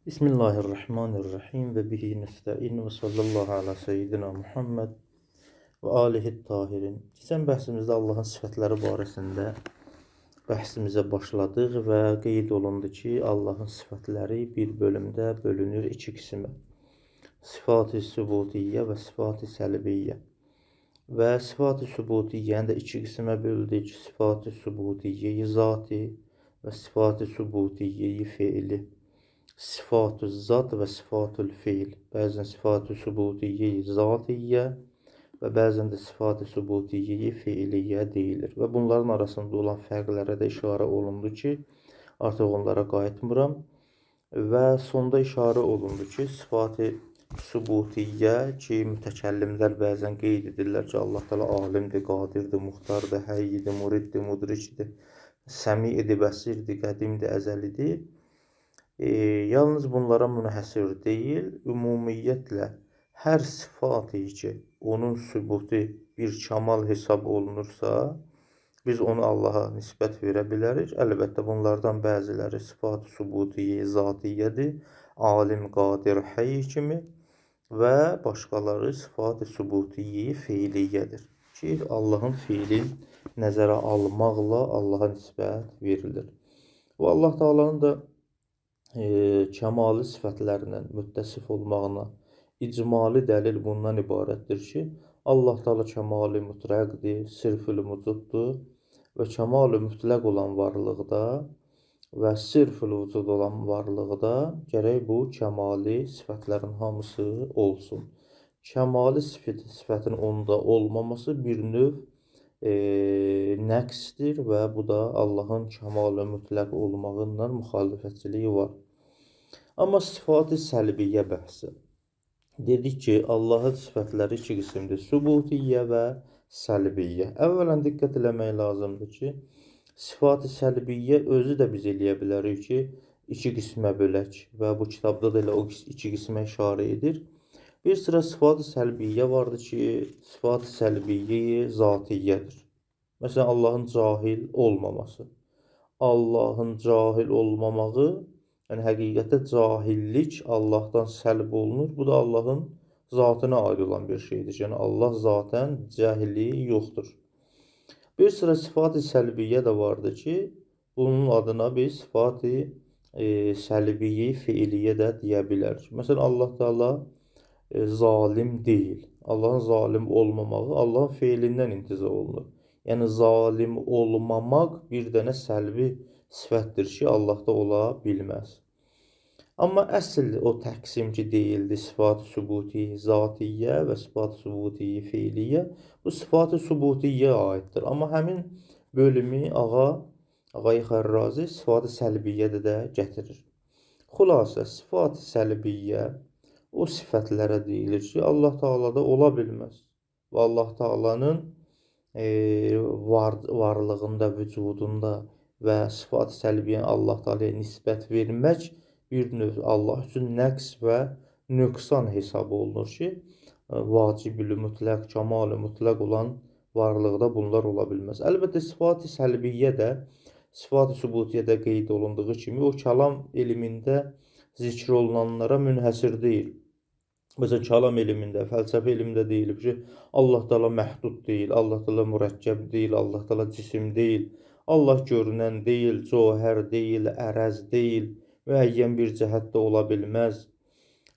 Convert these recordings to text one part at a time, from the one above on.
Bismillahirrahmanirrahim ve bihi nesta'in ve sallallahu ala seyyidina Muhammed ve alihi tahirin. Keçən bəhsimizdə Allahın sifətləri barəsində bəhsimizə başladıq və qeyd olundu ki, Allahın sifətləri bir bölümdə bölünür iki qismə. Sifat-ı sübutiyyə və sifat-ı səlbiyyə. Və sifat-ı sübutiyyəni də iki qismə böldük. Sifat-ı sübutiyyeyi zati və sifat-ı sübutiyyeyi feili. Sıfatü zat və sıfatül fiil. Bəzən sıfatü sübutiyyeyi zatiyyə və bəzən də sıfatü sübutiyyeyi fiiliyyə deyilir. Və bunların arasında olan fərqlərə də işarə olundu ki, artıq onlara qayıtmıram. Və sonda işarə olundu ki, sıfatı sübutiyyə ki, mütəkəllimlər bəzən qeyd edirlər ki, Allah təala alimdir, qadirdir, muxtardır, həyyidir, muriddir, mudrikdir, səmiidir, bəsirdir, qədimdir, əzəlidir. Yalnız bunlara münhəsir deyil, ümumiyyətlə hər sıfatı ki, onun sübutu bir kamal hesab olunursa, biz onu Allaha nisbət verə bilərik. Əlbəttə, bunlardan bəziləri sıfat-ı sübutiyyə zatiyyədir, alim, qadir, həy kimi və başqaları sıfat-ı sübutiyyə feiliyyədir ki, Allahın fiilin nəzərə almaqla Allaha nisbət verilir. Və Allah Taala'nın da kəmalı sifətlərindən müttəsif olmağına icmali dəlil bundan ibarətdir ki, Allah Teala kəmalı mütləqdir, sirfül vücuddur və kəmalı mütləq olan varlıqda və sirfül vücud olan varlıqda gərək bu kəmali sifətlərin hamısı olsun. Kəmali sifətin onda olmaması bir növ nəqsdir və bu da Allahın kəmalı mütləq olmağından müxalifətçiliyi var. Amma sıfat-ı səlbiyyə bəhsi. Dedik ki, Allahın sifətləri iki qismdir. Sübutiyyə və səlbiyyə. Əvvələn diqqət eləmək lazımdır ki, sıfat-ı səlbiyyə özü də biz eləyə bilərik ki, iki qismə bölək və bu kitabda da elə o iki qismə işarə edir. Bir sıra sıfat-ı səlbiyyə vardır ki, sıfat-ı səlbiyyə zatiyyədir. Məsələn, Allahın cahil olmaması. Allahın cahil olmamağı, yəni həqiqətdə cahillik Allahdan səlb olunur. Bu da Allahın zatına aid olan bir şeydir. Yəni Allah zatən cahilliyi yoxdur. Bir sıra sıfat-ı səlbiyyə də vardır ki, bunun adına biz sıfat-ı səlbiyyə feiliyyə də deyə bilərik. Məsələn, Allah Teala zalim deyil. Allahın zalim olmamağı Allahın feilindən intizah olunur. Yəni zalim olmamaq bir dənə səlbi sifətdir ki, Allahda ola bilməz. Amma əsl o təqsim ki, deyildi sıfat-ı sübutiyyə zatiyyə və sıfat-ı sübutiyyə feiliyyə, bu sıfat-ı sübutiyyəyə aiddir. Amma həmin bölümü Ağay Xərrazi sıfat-ı səlbiyyədə də gətirir. Xülasə, sıfat-ı səlbiyyə o sifətlərə deyilir ki, Allah Taala'da ola bilməz. Və Allah Taala'nın varlığında, vücudunda və sıfat-ı səlbiyyəni Allah Taala'ya nisbət vermək bir növ Allah üçün nəqs və nöqsan hesabı olunur ki, vacib-ül mütləq, kamal-ı mütləq olan varlıqda bunlar ola bilməz. Əlbəttə, sıfat-ı səlbiyyə də, sıfat-ı sübutiyyədə qeyd olunduğu kimi, o kəlam elmində zikr olunanlara münhəsir deyil. Məsələn, kəlam elmində, fəlsəfə elmində deyilib ki, Allah Teala məhdud deyil, Allah Teala mürəkkəb deyil, Allah Teala cisim deyil, Allah görünən deyil, cöhər deyil, ərəz deyil, müəyyən bir cəhətdə ola bilməz,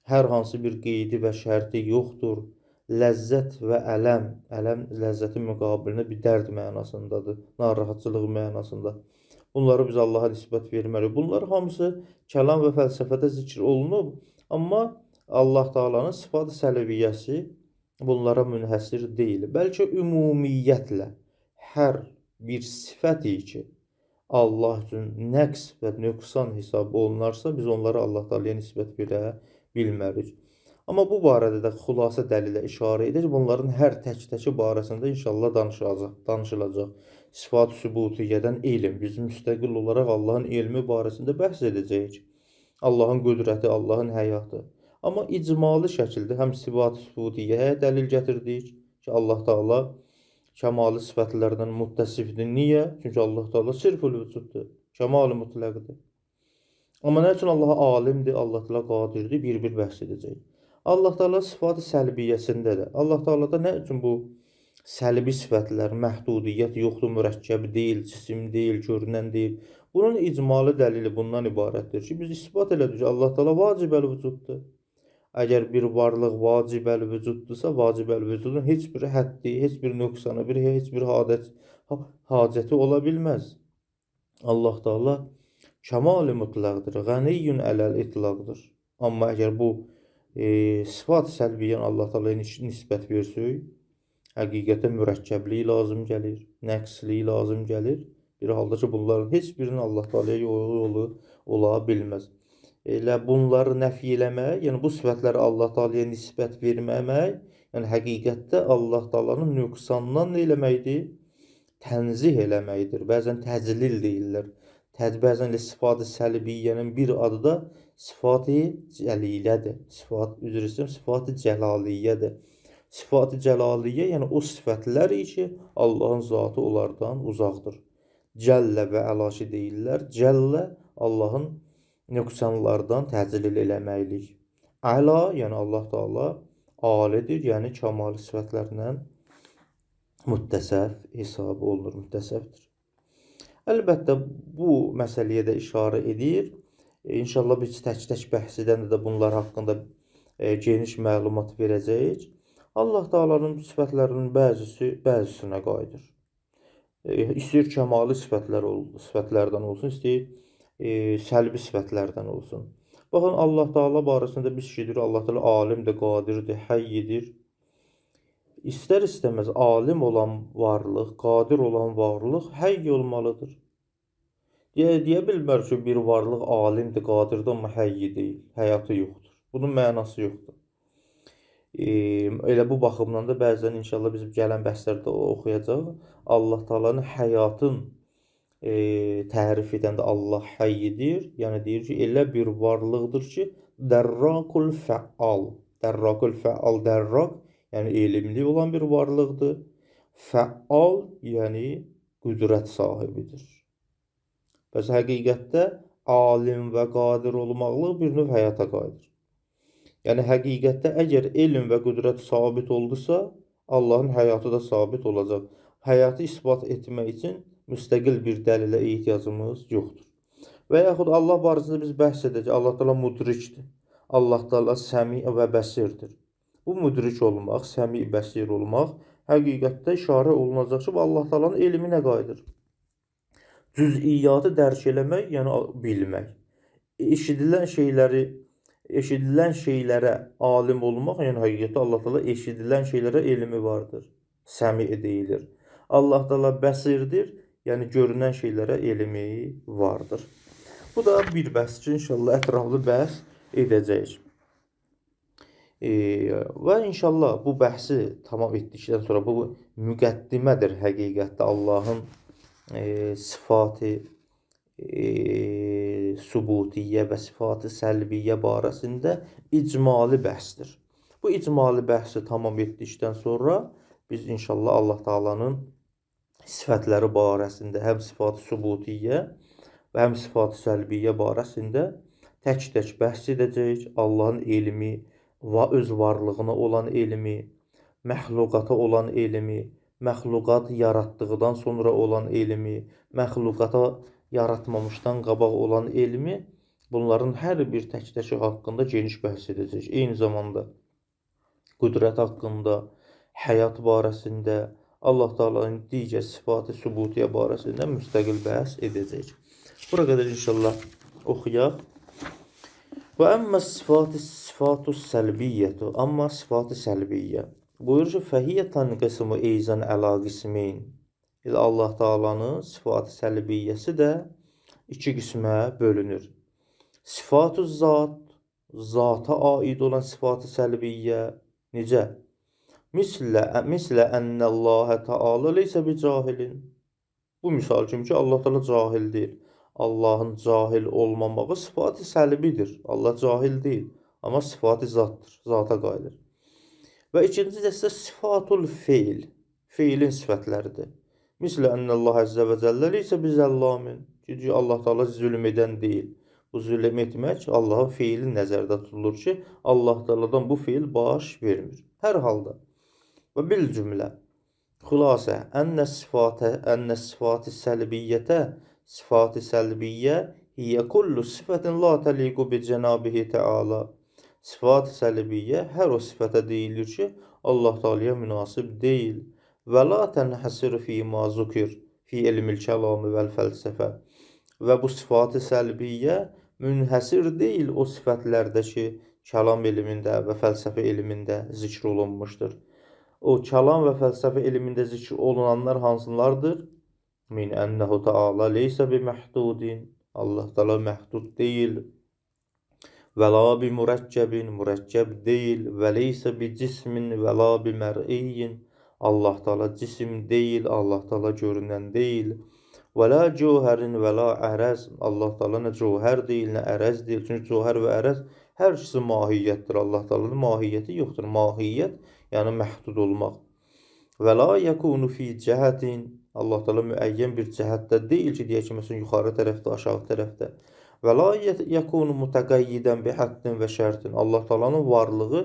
hər hansı bir qeydi və şərti yoxdur, ləzzət və ələm ləzzətin müqabilində bir dərd mənasındadır, narahatçılıq mənasında. Bunları biz Allaha nisbət verməliyik. Bunlar hamısı kəlam və fəlsəfədə zikr olunub, amma Allah Taala'nın sıfat-ı səlbiyyəsi bunlara münhəsir deyil. Bəlkə ümumiyyətlə hər bir sifəti ki, Allah üçün nəqs və nöqsan hesab olunarsa, biz onları Allah Taala'ya nisbət verə bilmərik. Amma bu barədə də xülasə dəlilə işarə edir. Bunların hər tək-təki barəsində inşallah danışılacaq. Sıfat-ı sübutiyyədən elm. Biz müstəqil olaraq Allahın elmi barəsində bəhs edəcəyik. Allahın qüdrəti, Allahın həyatı. Amma icmali şəkildə həm sıfat-ı sübutiyyəyə dəlil gətirdik ki, Allah Teala kəmalı sifətlərdən müttəsifdir. Niyə? Çünki Allah Teala sirfül vücuddur, kəmal-ı mütləqdir. Amma nə üçün Allah alimdir, Allah Taala qadirdir, bir-bir bəhs edəcək. Allah Taala sifat-ı səlbiyyəsində də, Allah Taalada nə üçün bu səlbi sifətlər, məhdudiyyət yoxdur, mürəkkəb deyil, cisim deyil, görünən deyil. Bunun icmalı dəlili bundan ibarətdir ki, biz isbat elədik ki, Allah Taala vacibəl vücuddur. Əgər bir varlıq vacibəl vücuddursa, vacibəl vücudun heç bir həddi, heç bir nöqsanı, heç bir hacəti ola bilməz. Allah Taala kəmal-i mutlaqdır, qəniyyun ələl itlaqdır. Amma əgər bu sifat səlbiyyən Allah Taalaya nisbət versək, həqiqətən mürəkkəblik lazım gəlir, nəqslik lazım gəlir. Bir halda ki, bunların heç birinin Allah Taalaya yolu ola bilməz. Elə bunları nəfi eləmək, yəni bu sifətləri Allah Taalaya nisbət verməmək, yəni həqiqətdə Allah Taalanın nöqsanından nə eləməkdir? Tənzih eləməkdir. Bəzən təclil deyirlər. Bəzən də sifat-ı səlbiyyənin bir adı da sifat-ı cəlilədir. Sifat-ı cəlaliyyədir. Sifat-ı cəlaliyyə, yəni o sifətlər ki, Allahın zatı onlardan uzaqdır. Cəllə və əlaşı deyirlər. Cəllə Allahın nöqsanlardan təclil eləməklik. Əla, yəni Allah Taala alidir, yəni kəmal sifətlərlə müttəsəf hesab olunur, müttəsəfdir. Əlbəttə, bu məsələyə də işarə edir. İnşallah biz tək-tək bəhs edəndə də bunlar haqqında geniş məlumat verəcəyik. Allah Taalanın sifətlərinin bəzisinə qayıdır. İstəyir kəmali sifətlərdən olsun, istəyir səlbi sifətlərdən olsun. Baxın, Allah Taala barəsində biz şidir, Allah Taala alimdir, qadirdir, həyyidir. İstər-istəməz alim olan varlıq, qadir olan varlıq həy olmalıdır. Deyə bilmər ki, bir varlıq alimdir, qadirdir, amma həyyi deyil, həyatı yoxdur. Bunun mənası yoxdur. Elə bu baxımdan da bəzən inşallah biz gələn bəhslərdə oxuyacaq. Allah Taalanın həyatın tərif edəndə Allah həyyidir. Yəni deyir ki, elə bir varlıqdır ki, dərrakul fəal. Dərrakul fəal, dərrak, yəni elmli olan bir varlıqdır. Fəal, yəni qüdrət sahibidir. Bəs həqiqətdə alim və qadir olmaqlıq bir növ həyata qayıdır. Yəni həqiqətdə əgər elm və qüdrət sabit oldusa, Allahın həyatı da sabit olacaq. Həyatı isbat etmək üçün müstəqil bir dəlilə ehtiyacımız yoxdur. Və yaxud Allah barəsində biz bəhs edəcək. Allah Taala mudrikdir. Allah Taala səmi və bəsirdir. Bu müdrik olmaq, səmi, bəsir olmaq həqiqətdə işarə olunacaq ki, Allah Taalanın elminə qayıdır. Cüz'iyyatı dərk eləmək, yəni bilmək. Eşidilən şeylərə alim olmaq, yəni həqiqətdə Allah Taala eşidilən şeylərə elmi vardır. Səmi deyilir. Allah Taala bəsirdir, yəni görünən şeylərə elmi vardır. Bu da bir bəhs ki, inşallah ətraflı bəhs edəcəyik. Və inşallah bu bəhsi tamam etdikdən sonra bu müqəddimədir həqiqətdə Allahın sifati subutiyyə və sifati səlbiyyə barəsində icmali bəhsdir. Bu icmali bəhsi tamam etdikdən sonra biz inşallah Allah Taalanın sifətləri barəsində həm sifati subutiyyə və həm sifati səlbiyyə barəsində tək-tək bəhs edəcəyik. Allahın elmi və öz varlığına olan elmi, məxluqata olan elmi, məxluqat yaratdıqdan sonra olan elmi, məxluqata yaratmamışdan qabaq olan elmi, bunların hər bir tək-təki haqqında geniş bəhs edəcək. Eyni zamanda qüdrət haqqında, həyat barəsində, Allah Taalanın digər sifat-ı subutiyyə barəsində müstəqil bəhs edəcək. Bura qədər inşallah oxuyaq. Və əmmə sifatu səlbiyyətu, amma sifat-ı səlbiyyə. Buyurur ki, fəhiyyə tanqısımı eyzən əla qismin. Allah Taalanın sifat-ı səlbiyyəsi də iki qismə bölünür. Sifat-ı zat, zata aid olan sifat-ı səlbiyyə necə? Mislə ennəlləhə Taala leysə bi cahilin. Bu misal kimi ki, Allah Taala cahil deyil. Allahın cahil olmamağı sifat-ı səlbidir. Allah cahil deyil, amma sifat-ı zatdır, zata qayıdır. Və ikinci dəstə sifatul feil, feilin sifətləridir. Mislə ennəllah əzzə və cəllə leysə bi zəllamin. Çünki Allah Taala zülm edən deyil. Bu Bu zülm etmək Allahın feili nəzərdə tutulur ki, Allah Taala'dan bu feil baş vermir. Hər halda və bil cümlə xülasə ənə sifati səlbiyyətə sifati səlbiyyə hiyə kullu sifətin la təliqu bi cənabihi Teala. Sifat-ı səlbiyyə hər o sifətə deyilir ki, Allah Teala'ya münasib deyil. Və la tənhəsir fi ma zukir fi ilmil kəlami vəl fəlsəfə. Və bu sifat-ı səlbiyyə münhəsir deyil o sifətlərdə ki, kəlam elmində və fəlsəfə elmində zikr olunmuşdur. O kəlam və fəlsəfə elmində zikr olunanlar hansılardır? Min ənəhu Teala leysə bi məhdudin. Allah Teala məhdud deyil. Və la bi mürəkkəbin, mürəkkəb deyil. Və leysə bi cismin və la bi mər'iyyin. Allah Teala cisim deyil, Allah Teala görünən deyil. Və la cövhərin və la ərəz. Allah Teala nə cövhər deyil, nə ərəz deyil. Çünki cövhər və ərəz hər ikisi mahiyyətdir. Allah Teala'nın mahiyyəti yoxdur. Mahiyyət, yəni məhdud olmaq. Və la yəkunu fi cəhətin. Allah Teala müəyyən bir cəhətdə deyil ki, deyək ki, məsələn, yuxarı tərəfdə, aşağı tərəfdə. Və la yəkunu mütəqəyyidən bi həddin və şərtin. Allah Teala'nın varlığı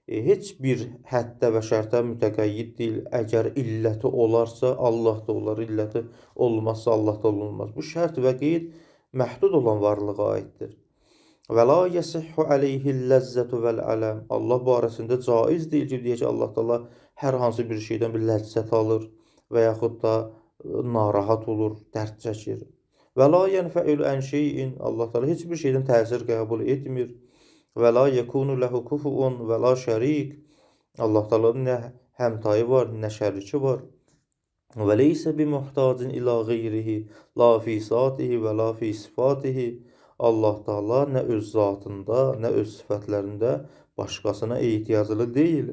heç bir həddə və şərtə mütəqəyyid deyil. Əgər illəti olarsa, Allah da olar, illəti olmazsa, Allah da olmaz. Bu şərt və qeyd məhdud olan varlığa aiddir. Və la yəsihhu aleyhi ləzzətu vəl ələm. Allah barəsində caiz deyil ki, deyək ki, Allah Teala hər hansı bir şeydən bir ləzzət alır və yaxud da narahat olur, dərd çəkir. Və la yənfəül ən şeyin. Allah Teala heç bir şeydən təsir qəbul etmir. Və la yekunu lehu kufuun və la şərik. Allah Teala'nın nə həmtayı var, nə şəriki var. Və leysə bi muhtacin ila qeyrihi la fi saatihi və la fi sifatihi. Allah Teala nə öz zatında, nə öz sifətlərində başqasına ehtiyaclı deyil.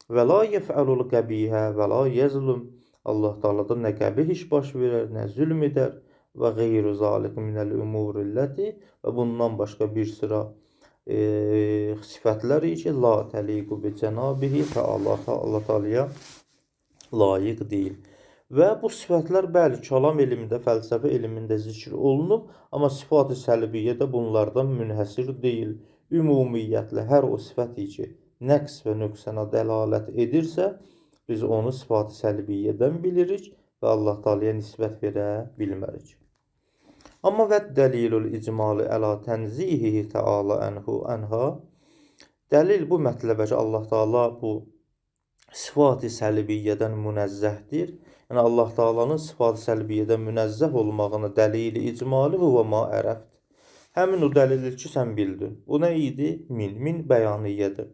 Və la yef'alul qəbihə və la yezlum. Allah Teala'da nə qəbih iş baş verər, nə zülm edər. Və qeyru zalik minəl umurillati. Və bundan başqa bir sıra sifətlər ki, la təliqu bi cənabihi Teala. Allah Teala'ya layiq deyil. Və bu sifətlər bəli, kəlam elmində, fəlsəfə elmində zikr olunub, amma sifat-ı səlbiyyə də bunlardan münhəsir deyil. Ümumiyyətlə, hər o sifəti ki, nəqs və nöqsana dəlalət edirsə, biz onu sifat-ı səlbiyyədən bilirik və Allah Teala'ya nisbət verə bilmərik. Amma və dəlilul icmalı əla tənzihihi Teala ənha. Dəlil bu mətləbə ki, Allah Teala bu sifat-ı səlbiyyədən münəzzəhdir. Yəni Allah Teala'nın sifat-ı səlbiyyədən münəzzəh olmağına dəlili icmalı huvə ma ərəft. Həmin o dəlildir ki, sən bildin. O nə idi? Min bəyaniyyədir.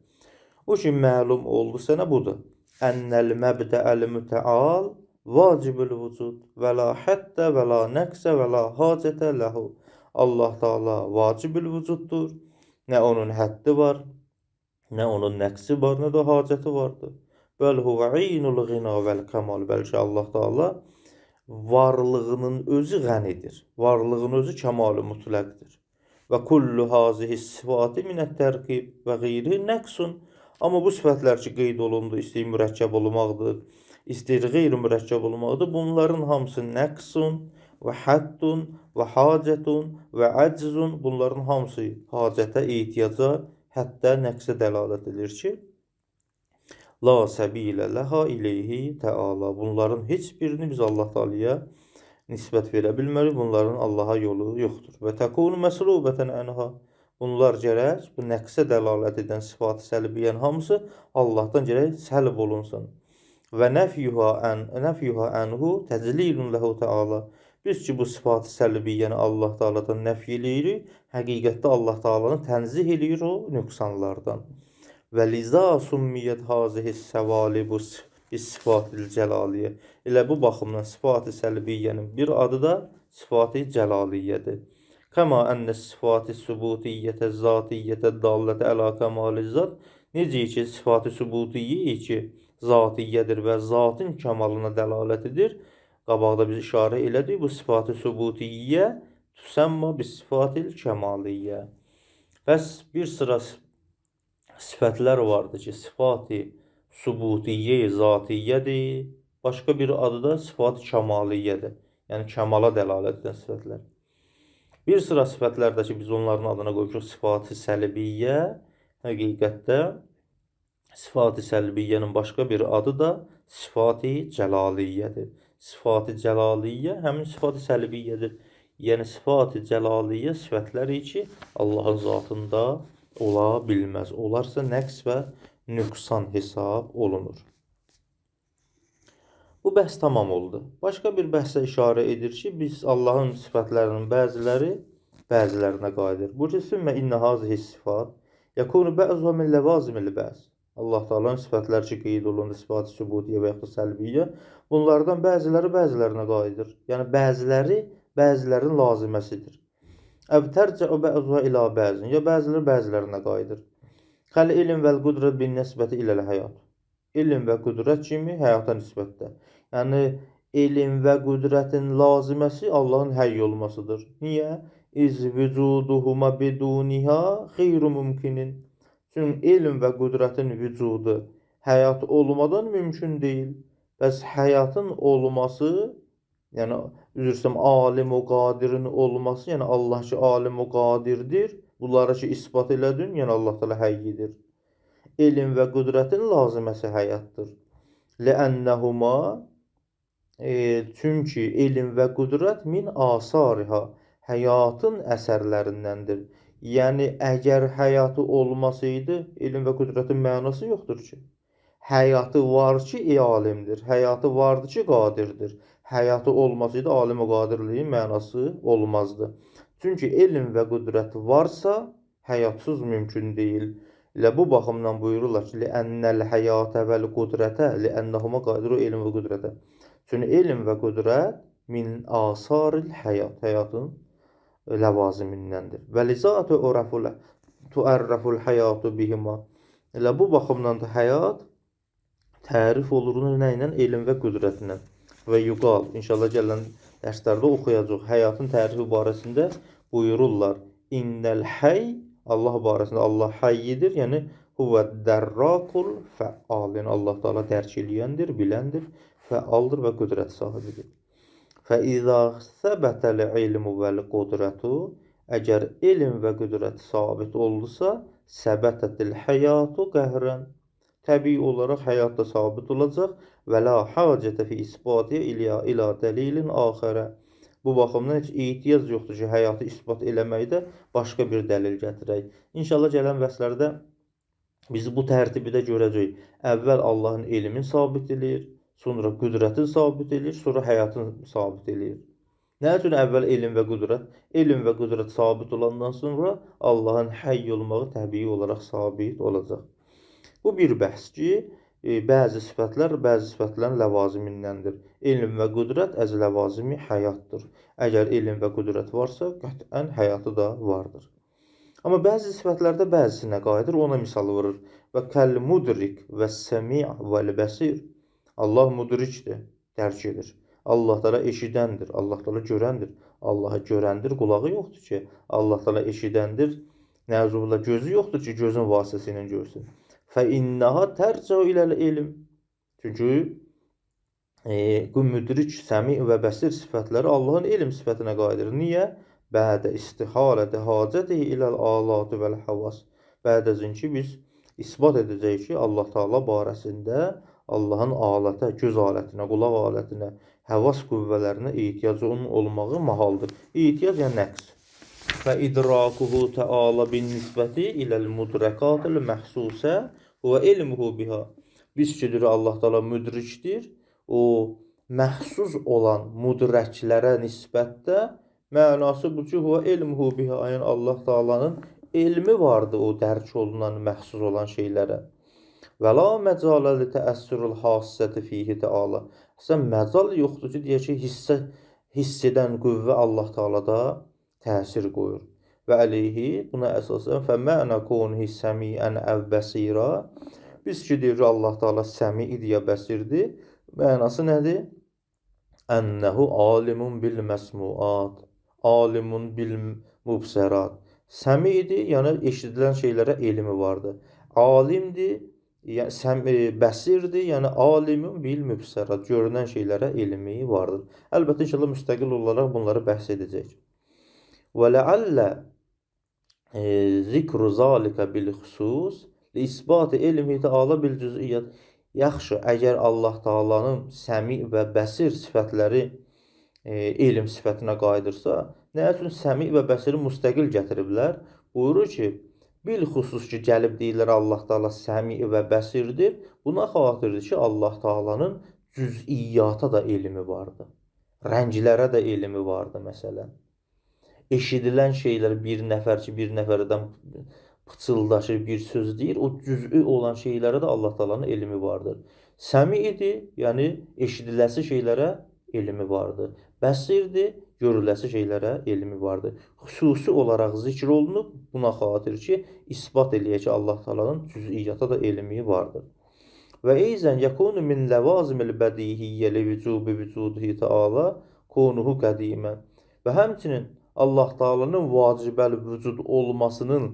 O ki, məlum oldu sənə budur. Ennel məbdəəl mütəal vacibül vücud və la həttə və la nəqsə və la hacətə ləhu. Allah Teala vacibül vücuddur. Nə onun həddi var, nə onun nəqsi var, nə də hacəti vardır. Bəl huvə aynul ğina vəl kəmal. Bəlkə Allah Teala varlığının özü qənidir. Varlığının özü kəmalı mütləqdir. Və kullu hazihi sifati minət tərqib və qeyri nəqsun. Amma bu sifətlər ki, qeyd olundu, istəyir mürəkkəb olmaqdır, istəyir qeyri-mürəkkəb olmaqdır. Bunların hamısı nəqsun və həddun və hacətun və əczun. Bunların hamısı hacətə, ehtiyaca, həddə, nəqsə dəlalət edir ki, la səbilə ləhə ileyhi Teala. Bunların heç birini biz Allah Teala'ya nisbət verə bilmərik. Bunların Allaha yolu yoxdur. Və təkunu məslubətən ənha. Bunlar gərək, bu nəqsə dəlalət edən sifat-ı səlbiyyən hamısı Allahdan gərək səlb olunsun. Və nəfyuha ənhu təclilun ləhu Teala. Biz ki, bu sifat-ı səlbiyyəni Allah Teala'dan nəfy eləyirik, həqiqətdə Allah Teala'nı tənzih eləyir o nöqsanlardan. Və liza summiyyət hazihi səvali bu sifat-ı cəlaliyyə. Elə bu baxımdan sifat-ı səlbiyyənin bir adı da sifat-ı cəlaliyyədir. Kəma ənə sifat-ı subutiyyətə zatiyyətə dallətə əla kəmal-i zat. Necə ki, sifat-ı subutiyyə ki, zatiyyədir və zatın kəmalına dəlalət edir. Qabaqda biz işarə elədik, bu sifat-ı subutiyyə tüsəmma bis sifat-ı kəmaliyyə. Bəs bir sıra sifətlər vardır ki, sifat-ı subutiyyə zatiyyədir, başqa bir adı da sifat-ı kəmaliyyədir. Yəni, kəmala dəlalət edən sifətlər. Bir sıra sifətlərdə ki, biz onların adına qoyuruq sifat-ı səlbiyyə. Həqiqətdə sifat-ı səlbiyyənin başqa bir adı da sifat-ı cəlaliyyədir. Sifat-ı cəlaliyyə həmin sifat-ı səlbiyyədir. Yəni sifat-ı cəlaliyyə sifətləri ki, Allahın zatında ola bilməz. Onlarsa nəqs və nöqsan hesab olunur. Bu bəhs tamam oldu. Başqa bir bəhsə işarə edir ki, biz Allahın sifətlərinin bəzilərinə qayıdır. Bu ki, sümmə innə hazihi sifat yakunu bə'zuha min ləvazimil bə'z. Allah Taala'nın sifətləri ki, qeyd olundu, sifat-ı sübutiyyə və yaxud da səlbiyyə, bunlardan bəziləri bəzilərinə qayıdır. Yəni bəziləri bəzilərin laziməsidir. Əv tərcə'u bə'zuha ilə bəzin, ya bəziləri bəzilərinə qayıdır. Xəl ilm vəl qudrət bin nisbəti iləl həyat. İlm və qudrət kimi həyata nisbətdə. Yəni elm və qudrətin laziməsi Allahın həy olmasıdır. Niyə? İz vücuduhuma biduniha xeyru mümkinin. Çünki elm və qudrətin vücudu həyat olmadan mümkün deyil. Bəs həyatın olması, yəni üzr istəyirəm, alim o qadirin olması, yəni Allah ki alim o qadirdir. Bunları ki isbat elədin, yəni Allah Teala həyyidir. Elm və qudrətin laziməsi həyatdır. Ləənnəhuma çünki elm və qudrət min asariha həyatın əsərlərindəndir. Yəni əgər həyatı olmasaydı, elm və qudrətin mənası yoxdur ki. Həyatı var ki, alimdir. Həyatı vardır ki, qadirdir. Həyatı olmasaydı, alim və qadirliyin mənası olmazdı. Çünki elm və qudrət varsa, həyatsız mümkün deyil. Elə bu baxımdan buyururlar ki, ləənnəl həyatə vəl qudrətə, ləənnəhuma qadiru elm və qudrətə. Çünki elm və qudrət min asaril həyat, həyatın ləvazimindəndir. Və lizatı tuərrəful həyatı bihima. Elə bu baxımdan da həyat tərif olur nə ilə? Elm və qudrətlə. Və yuqal, inşallah gələn dərslərdə oxuyacaq. Həyatın tərifi barəsində buyururlar. İnnəl həy, Allah barəsində Allah həyyidir. Yəni, huvə dərraqul fəal. Yəni, Allah Teala dərk eləyəndir, biləndir, fəaldır və qudrət sahibidir. Fəizə səbətəl ilmu vəl qudrətu, əgər elm və qudrət sabit oldusa, səbətətil həyatu qəhrən. Təbii olaraq həyat da sabit olacaq. Və la hacətə fi isbatiyə ilə dəlilin axərə. Bu baxımdan heç ehtiyac yoxdur ki, həyatı isbat eləməkdə başqa bir dəlil gətirək. İnşallah gələn vəslərdə biz bu tərtibi də görəcəyik. Əvvəl Allahın elmin sabit eləyir, sonra qudrətin sabit eləyir, sonra həyatın sabit eləyir. Nə üçün əvvəl elm və qudrət? Elm və qudrət sabit olandan sonra Allahın həy olmağı təbii olaraq sabit olacaq. Bu bir bəhs ki, bəzi sifətlərin ləvazimindəndir. Elm və qudrət əz ləvazimi həyatdır. Əgər elm və qudrət varsa, qətən həyatı da vardır. Amma bəzi sifətlərdə bəzisinə qayıdır, ona misal vurur. Və kəl mudrik və səmi' və bəsir. Allah mudrikdir, dərk edir. Allah Teala eşidəndir, Allah Teala görəndir. Allahı görəndir, qulağı yoxdur ki. Allah Teala eşidəndir, nəzubla gözü yoxdur ki, gözün vasitəsilə görsün. Fəinnəha tərcəu iləl elm. Çünki müdrik, səmi və bəsir sifətləri Allahın elm sifətinə qayıdır. Niyə? Bədə istihaləti hacəti iləl alatı vəl havas. Bədəzin ki, biz isbat edəcəyik ki, Allah Teala barəsində Allahın alətə, göz alətinə, qulaq alətinə, həvas qüvvələrinə ehtiyacı onun olmağı mahaldır. Ehtiyac yəni nəqs. Və idrakuhu təala bin nisbəti iləl mudrəqatil məhsusə və ilmuhu biha. Biz ki, Allah Teala müdrikdir. O, məhsus olan mudrəklərə nisbətdə mənası bu ki, və ilmuhu biha. Yəni, Allah Teala'nın elmi vardı o dərk olunan, məhsus olan şeylərə. Və la məcaləli təəssürül hasisəti fihi təala. Sən məcal yoxdur ki, deyək ki, hiss edən qüvvə Allah Teala'da təsir qoyur. Və əleyhi, buna əsasən fəmə'nə kunihi səmiən əv bəsira. Biz ki, deyir Allah Teala səmiidir ya bəsirdir. Mənası nədir? Ənəhu alimun bil məsmuat, alimun bil mubsərat. Səmiidir, yəni eşidilən şeylərə elmi vardır. Alimdir, yəni bəsirdir, yəni alimun bil mubsərat, görünən şeylərə elmi vardır. Əlbəttə, inşallah müstəqil olaraq bunları bəhs edəcək. Və ləallə zikru zalika bil xusus li isbat ilmi Teala bil cüz'iyyat. Yaxşı, əgər Allah Taalanın səmi və bəsir sifətləri elm sifətinə qayıdırsa, nə üçün səmi və bəsiri müstəqil gətiriblər? Buyurur ki, bil xüsus ki, gəlib deyirlər Allah Taala səmi və bəsirdir. Buna xatirdir ki, Allah Taalanın cüz'iyyata da elmi vardı. Rənglərə də elmi vardı məsələn. Eşidilən şeylər bir nəfər ki, bir nəfərdən pıçıldaşır, bir söz deyir, o cüz'i olan şeylərə də Allah Taalanın elmi vardır. Səmi idi, yəni eşidiləsi şeylərə elmi vardır. Bəsirdir, görüləsi şeylərə elmi vardır. Xüsusi olaraq zikr olunub, buna xatir ki, isbat eləyək ki, Allah Taalanın cüz'iyyata da elmi vardır. Və eyzən yəkunu min ləvazimil bədihiyyə li vücubi vücudihi Teala konuhu qədimən. Və həmçinin Allah Taalanın vacibəli vücud olmasının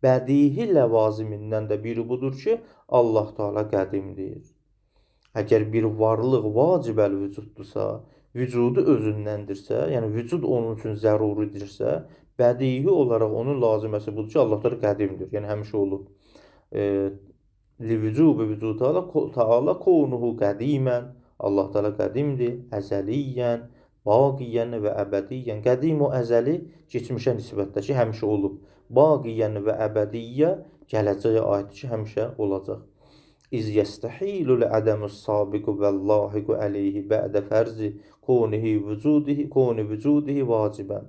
bədihi ləvazimindən də biri budur ki, Allah Taala qədimdir. Əgər bir varlıq vacibəli vücuddursa, vücudu özündəndirsə, yəni vücud onun üçün zəruridirsə, bədihi olaraq onun laziməsi budur ki, Allah Taala qədimdir. Yəni həmişə olub. Li-vücubi vücud Teala konuhu qədimən. Allah Taala qədimdir, əzəliyyən, baqiyən və əbədiyyən. Qədim o əzəli keçmişə nisbətdə ki, həmişə olub. Baqiyən və əbədiyyə gələcəyə aiddir ki, həmişə olacaq. İz yəstəhilu l-ədəmus sabiqu vəllahiqu əleyhi bə'də fərzi konihi vücudihi vacibən.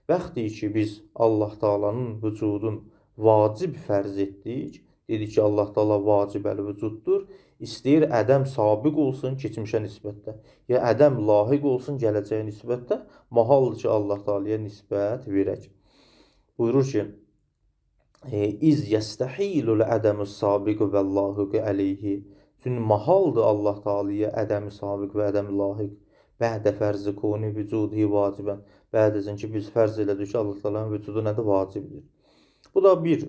Bəxti ki, biz Allah Taalanın vücudun vacib fərz etdik. Dedik ki, Allah Taala vacibəli vücuddur. İstəyir ədəm sabiq olsun keçmişə nisbətdə. Ya ədəm lahiq olsun gələcəyə nisbətdə. Mahaldır ki, Allah Taalaya nisbət verək. Buyurur ki, İz yəstəhilul ədəmus sabiqu vəllahiqu əleyhi. Çünki mahaldır Allah Taalaya ədəmi sabiq və ədəmi lahiq. Bə'də fərzi koni vücudihi vacibən. Bə'dəsin ki, biz fərz elədik ki, Allah Taalanın vücudu nədir? Vacibdir. Bu da bir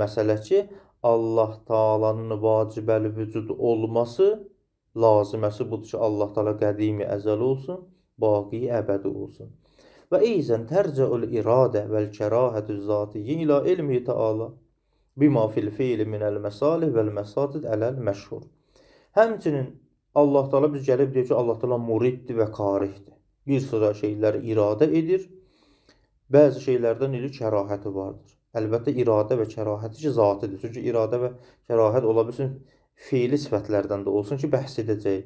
məsələ ki, Allah Taalanın vacibəli vücud olması laziməsi budur ki, Allah Taala qədimi əzəli olsun, baqi əbədi olsun. Və eyzən tərcəul iradə vəl kərahətü zatiyyə ilə ilmi Teala bima fil fiili minəl məsalih vəl məsadid ələl məşhur. Həmçinin Allah Taala biz gəlib deyir ki, Allah Taala muriddir və karihdir. Bir sıra şeyləri iradə edir, bəzi şeylərdən ilə kərahəti vardır. Əlbəttə, iradə və kərahəti ki, zatidir. Çünki iradə və kərahət ola bilsin, fiili sifətlərdən də olsun ki, bəhs edəcək.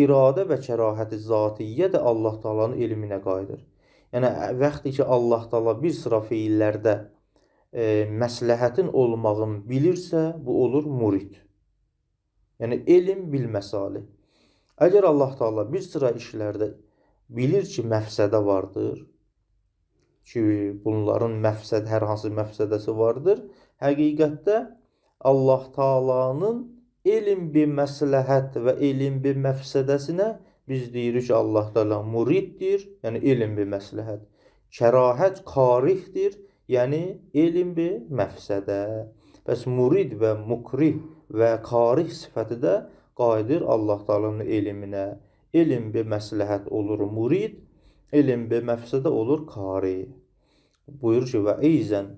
İradə və kərahəti zatiyyə də Allah Taalanın elminə qayıdır. Yəni, vaxtı ki, Allah Taala bir sıra fiillərdə məsləhətin olmağını bilirsə, bu olur murid. Yəni, elm bilməsali. Əgər Allah Taala bir sıra işlərdə bilir ki, məfsədə vardır, ki, bunların hər hansı məfsədəsi vardır. Həqiqətdə Allah Taalanın elm bir məsləhət və elm bir məfsədəsinə biz deyirik ki, Allah Taala muriddir, yəni elm bir məsləhət. Kərahət karihdir, yəni elm bir məfsədə. Bəs murid və mukrih və karih sifəti də qayıdır Allah Taalanın elminə. Elm bir məsləhət olur murid, elm bir məfsədə olur karih. Buyurur ki, və eyzən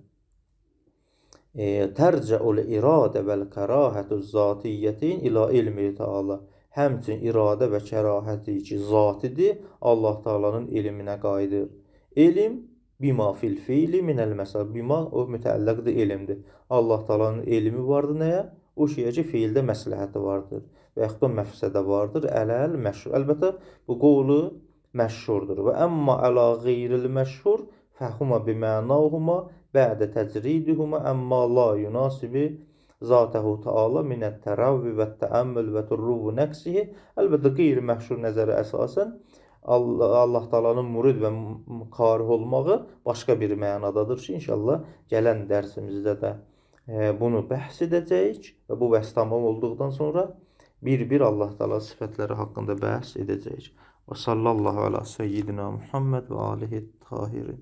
tərcəul iradə vəl kərahətü zatiyyətin ilə ilmi Teala. Həmçin iradə və kərahəti ki, zatidir, Allah Taalanın elminə qayıdır. Elm bima fil fiili minəl məsəl. Bima o mütəlləqdir elmdir. Allah Taalanın elmi vardır nəyə? O şeyə ki, fiildə məsləhəti vardır. Və yaxud da məfsədə vardır. Ələl məşhur. Əlbəttə, bu qovlu məşhurdur. Və əmma əla qeyril məşhur fəhuma bimənahuma bə'də təcridihuma əmma la yunasibi zatəhu Teala minət tərəvvi və təəmmül və turruvu nəqsihi. Əlbəttə, qeyri-məşhur nəzərə əsasən Allah Taalanın murid və karih olmağı başqa bir mənadadır ki, inşallah gələn dərsimizdə də bunu bəhs edəcəyik və bu bəhs tamam olduqdan sonra bir-bir Allah Taala sifətləri haqqında bəhs edəcəyik. Və sallallahu ala seyyidina Muhammed və alihi tahirin.